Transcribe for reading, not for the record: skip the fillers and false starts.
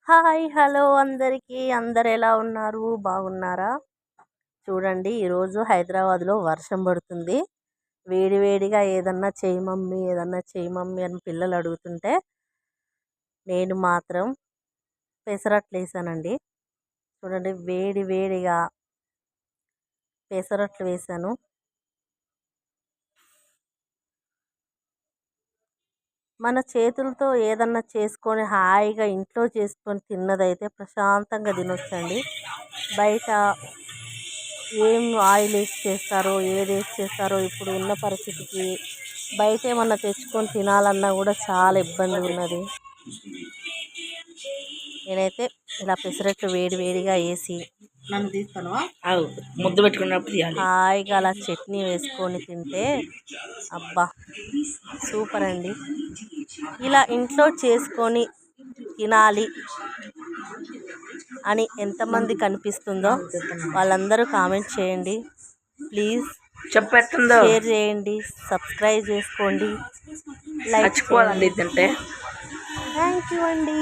Hi hello అందరికీ అందరు ఎలా ఉన్నారు బాగున్నారా? చూడండి ఈరోజు హైదరాబాద్లో వర్షం పడుతుంది. వేడి వేడిగా ఏదన్నా చేయి మమ్మీ ఏదన్నా చేయి మమ్మీ అని పిల్లలు అడుగుతుంటే నేను మాత్రం పెసరట్లు వేసానండి. చూడండి వేడి వేడిగా పెసరట్లు వేసాను. మన చేతులతో ఏదన్నా చేసుకొని హాయిగా ఇంట్లో చేసుకొని తిన్నదైతే ప్రశాంతంగా తినొచ్చండి. బయట ఏం ఆయిల్ వేసి చేస్తారో ఏది వేసి చేస్తారో ఇప్పుడు ఉన్న పరిస్థితికి బయట ఏమన్నా తెచ్చుకొని తినాలన్నా కూడా చాలా ఇబ్బంది ఉన్నది. నేనైతే ఇలా పెసరట్లు వేడి వేడిగా వేసి నన్ను తీస్తాను ముద్దు పెట్టుకున్నప్పుడు హాయిగా అలా చట్నీ వేసుకొని తింటే అబ్బా సూపర్ అండి. ఇలా ఇంట్లో చేసుకొని తినాలి అని ఎంతమంది కనిపిస్తుందో వాళ్ళందరూ కామెంట్ చేయండి. ప్లీజ్ చెప్పేస్తుందో షేర్ చేయండి, సబ్స్క్రైబ్ చేసుకోండి, లైక్ చచ్చిపోవాలండి తింటే. థ్యాంక్ యూ అండి.